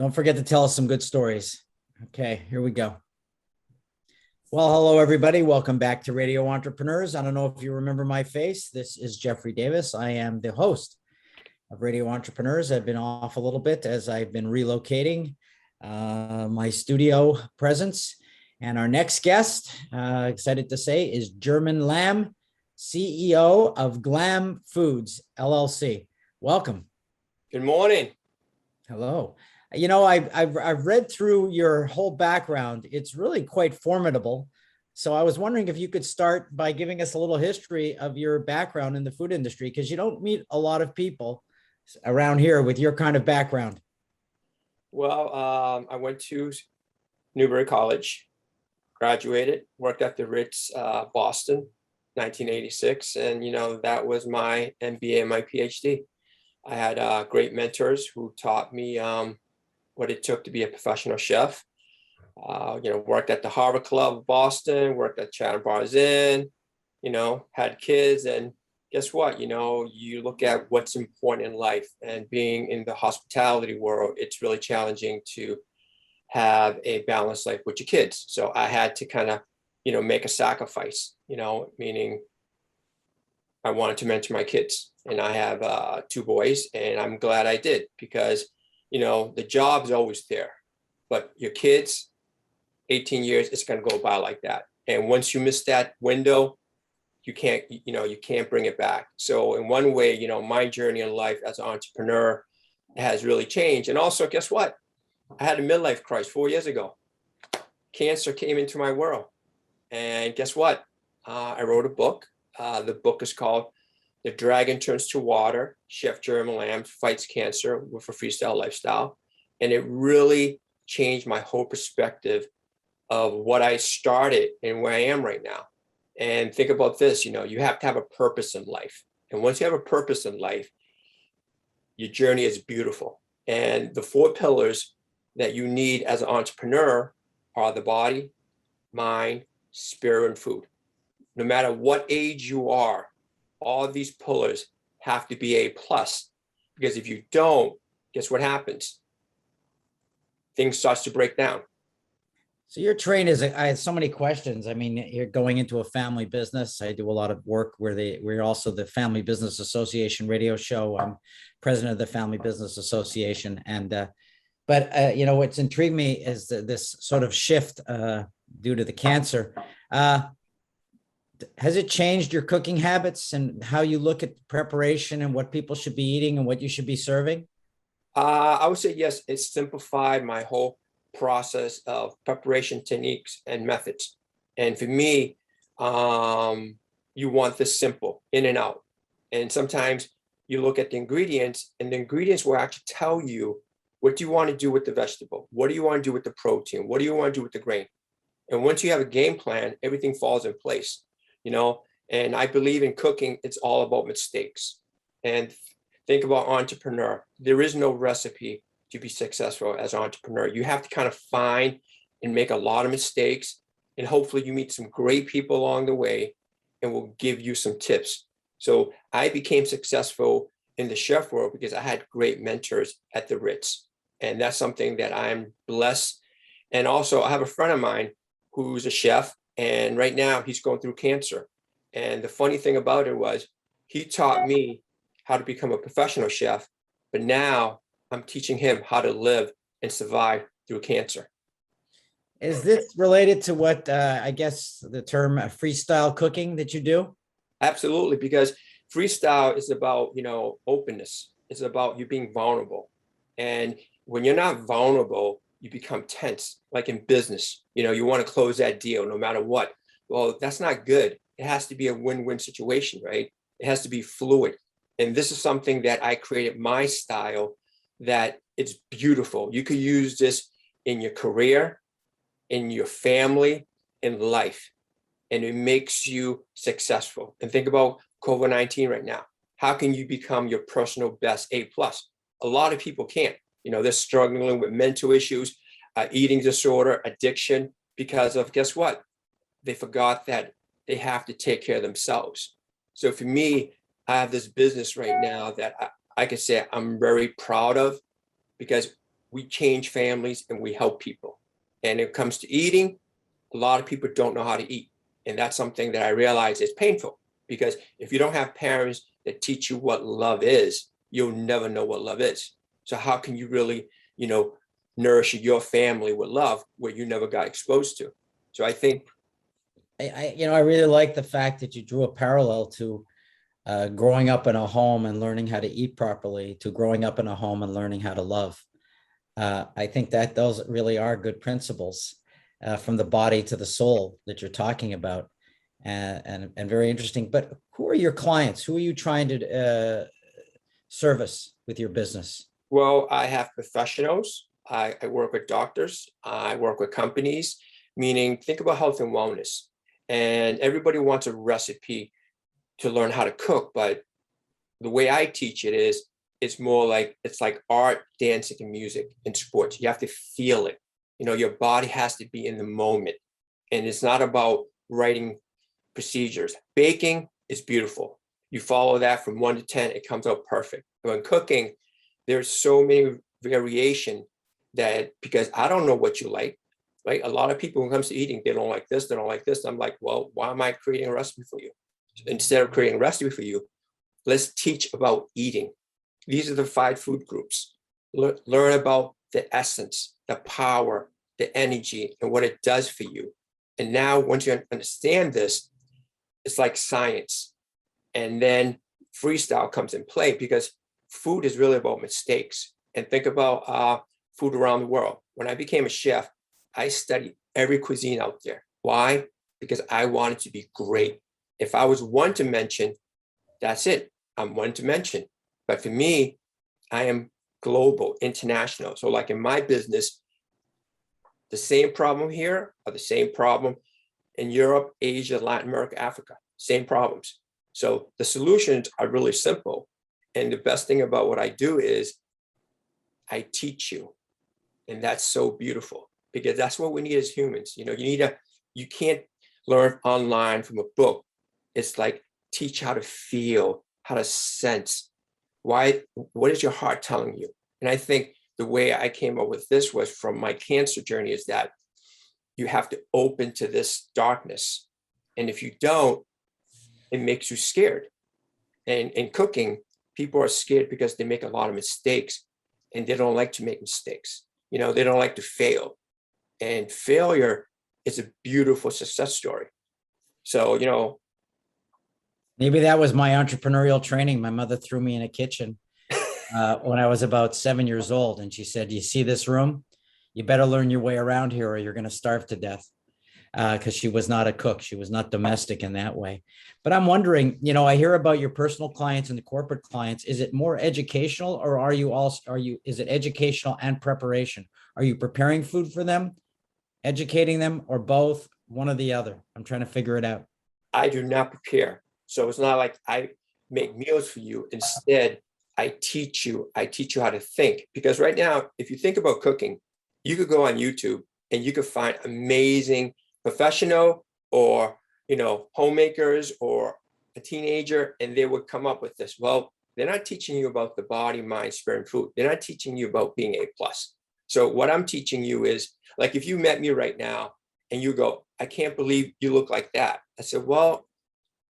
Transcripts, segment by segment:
Don't forget to tell us some good stories. Okay, here we go. Well, hello, everybody. Welcome back to Radio Entrepreneurs. I don't know if you remember my face. This is Jeffrey Davis. I am the host of Radio Entrepreneurs. I've been off a little bit as I've been relocating my studio presence. And our next guest, excited to say, is German Lamb, CEO of Glam Foods, LLC. Welcome. Good morning. Hello. You know, I've read through your whole background. It's really quite formidable. So I was wondering if you could start by giving us a little history of your background in the food industry, because you don't meet a lot of people around here with your kind of background. Well, I went to Newbury College, graduated, worked at the Ritz, Boston, 1986. And, that was my MBA and my PhD. I had great mentors who taught me what it took to be a professional chef. Worked at the Harbor Club of Boston, worked at Chatham Bars Inn, had kids. And guess what? You look at what's important in life, and being in the hospitality world, it's really challenging to have a balanced life with your kids. So I had to kind of, make a sacrifice, meaning I wanted to mentor my kids. And I have 2 boys, and I'm glad I did, because, the job's always there, but your kids, 18 years, it's going to go by like that. And once you miss that window, you can't bring it back. So in one way, my journey in life as an entrepreneur has really changed. And also, guess what? I had a midlife crisis 4 years ago. Cancer came into my world. And guess what? I wrote a book. The book is called The Dragon Turns to Water, Chef German Lamb Fights Cancer with a Freestyle Lifestyle. And it really changed my whole perspective of what I started and where I am right now. And think about this, you have to have a purpose in life. And once you have a purpose in life, your journey is beautiful. And the 4 pillars that you need as an entrepreneur are the body, mind, spirit, and food. No matter what age you are, all of these pillars have to be A+, because if you don't, guess what happens? Things starts to break down. So your train is, I have so many questions. I mean, you're going into a family business. I do a lot of work we're also the Family Business Association radio show. I'm president of the Family Business Association. And, but what's intrigued me is this sort of shift due to the cancer. Has it changed your cooking habits and how you look at preparation and what people should be eating and what you should be serving? I would say yes. It's simplified my whole process of preparation techniques and methods. And for me, you want this simple, in and out. And sometimes you look at the ingredients, and the ingredients will actually tell you, what do you want to do with the vegetable? What do you want to do with the protein? What do you want to do with the grain? And once you have a game plan, everything falls in place, and I believe in cooking, it's all about mistakes. And think about entrepreneur. There is no recipe to be successful as an entrepreneur. You have to kind of find and make a lot of mistakes, and hopefully you meet some great people along the way and will give you some tips. So I became successful in the chef world because I had great mentors at the Ritz. And that's something that I'm blessed. And also I have a friend of mine who's a chef, and right now he's going through cancer. And the funny thing about it was he taught me how to become a professional chef, but now I'm teaching him how to live and survive through cancer. Is this related to what I guess the term freestyle cooking that you do? Absolutely, because freestyle is about, openness. It's about you being vulnerable. And when you're not vulnerable, you become tense, like in business. You want to close that deal no matter what. Well, that's not good. It has to be a win-win situation, right? It has to be fluid. And this is something that I created my style, that it's beautiful. You could use this in your career, in your family, in life, and it makes you successful. And think about COVID-19 right now. How can you become your personal best A+? A lot of people can't. They're struggling with mental issues, eating disorder, addiction, because of, guess what? They forgot that they have to take care of themselves. So for me, I have this business right now that I could say I'm very proud of, because we change families and we help people. And when it comes to eating, a lot of people don't know how to eat. And that's something that I realize is painful, because if you don't have parents that teach you what love is, you'll never know what love is. So how can you really, nourish your family with love where you never got exposed to? So I think I really like the fact that you drew a parallel to growing up in a home and learning how to eat properly to growing up in a home and learning how to love. I think that those really are good principles from the body to the soul that you're talking about, and very interesting. But who are your clients? Who are you trying to service with your business? well, I have professionals. I work with doctors. I work with companies, meaning think about health and wellness. And everybody wants a recipe to learn how to cook. But the way I teach it is it's like art, dancing, and music and sports. You have to feel it. Your body has to be in the moment. And it's not about writing procedures. Baking is beautiful. You follow that from 1 to 10, it comes out perfect. When cooking, there's so many variation that, because I don't know what you like, right? A lot of people, when it comes to eating, they don't like this, they don't like this. I'm like, well, why am I creating a recipe for you? Instead of creating a recipe for you, let's teach about eating. These are the 5 food groups. Learn about the essence, the power, the energy, and what it does for you. And now, once you understand this, it's like science. And then freestyle comes in play, because food is really about mistakes. And think about food around the world. When I became a chef, I studied every cuisine out there. Why? Because I wanted to be great. If I was one to mention, that's it. I'm one to mention. But for me, I am global, international. So like in my business, the same problem here are the same problem in Europe, Asia, Latin America, Africa, same problems. So the solutions are really simple. And the best thing about what I do is I teach you. And that's so beautiful, because that's what we need as humans. You can't learn online from a book. It's like teach how to feel, how to sense. What is your heart telling you? And I think the way I came up with this was from my cancer journey, is that you have to open to this darkness. And if you don't, it makes you scared. And in cooking, people are scared because they make a lot of mistakes, and they don't like to make mistakes. They don't like to fail. And failure is a beautiful success story. So, Maybe that was my entrepreneurial training. My mother threw me in a kitchen when I was about 7 years old. And she said, you see this room? You better learn your way around here or you're going to starve to death. Because she was not a cook. She was not domestic in that way. But I'm wondering, I hear about your personal clients and the corporate clients. Is it more educational, or is it educational and preparation? Are you preparing food for them, educating them, or both, one or the other? I'm trying to figure it out. I do not prepare. So it's not like I make meals for you. Instead, I teach you how to think. Because right now, if you think about cooking, you could go on YouTube and you could find amazing professional or, homemakers or a teenager, and they would come up with this. Well, they're not teaching you about the body, mind, spirit, and food. They're not teaching you about being A+. So what I'm teaching you is, like, if you met me right now and you go, I can't believe you look like that. I said, well,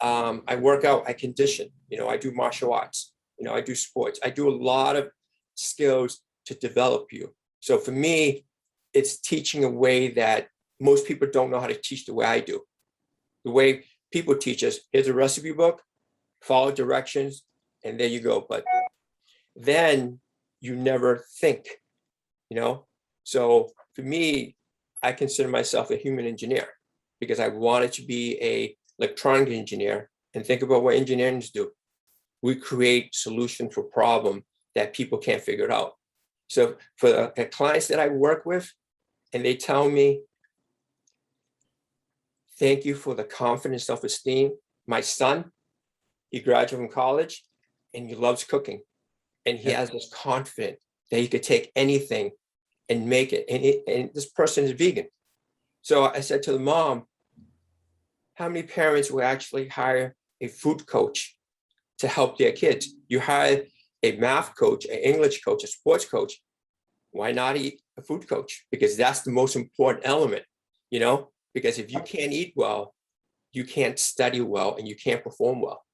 I work out, I condition, I do martial arts, I do sports. I do a lot of skills to develop you. So for me, it's teaching a way that most people don't know how to teach the way I do. The way people teach us, here's a recipe book, follow directions, and there you go. But then you never think, So for me, I consider myself a human engineer, because I wanted to be a electronic engineer. And think about what engineers do. We create solutions for problem that people can't figure it out. So for the clients that I work with, and they tell me, thank you for the confidence, self-esteem. My son, he graduated from college and he loves cooking. And he has this confidence that he could take anything and make it. And this person is vegan. So I said to the mom, how many parents will actually hire a food coach to help their kids? You hire a math coach, an English coach, a sports coach. why not eat a food coach? Because that's the most important element, you know, because if you can't eat well, you can't study well and you can't perform well.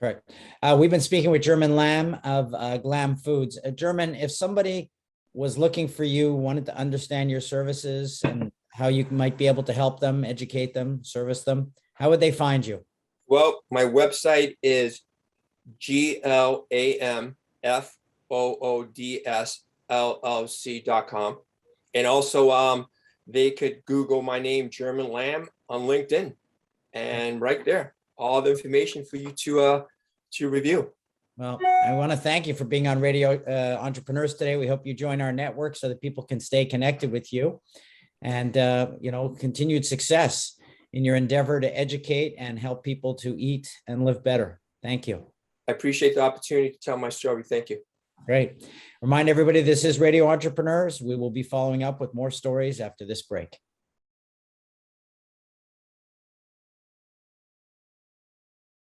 Correct. We've been speaking with German Lamb of Glam Foods. German, if somebody was looking for you, wanted to understand your services and how you might be able to help them, educate them, service them, how would they find you? Well, my website is GlamFoods.com. And also they could Google my name, German Lamb, on LinkedIn. And right there, all the information for you to review. Well, I want to thank you for being on Radio Entrepreneurs today. We hope you join our network so that people can stay connected with you and, you know, continued success in your endeavor to educate and help people to eat and live better. Thank you. I appreciate the opportunity to tell my story. Thank you. Great. Remind everybody, this is Radio Entrepreneurs. We will be following up with more stories after this break.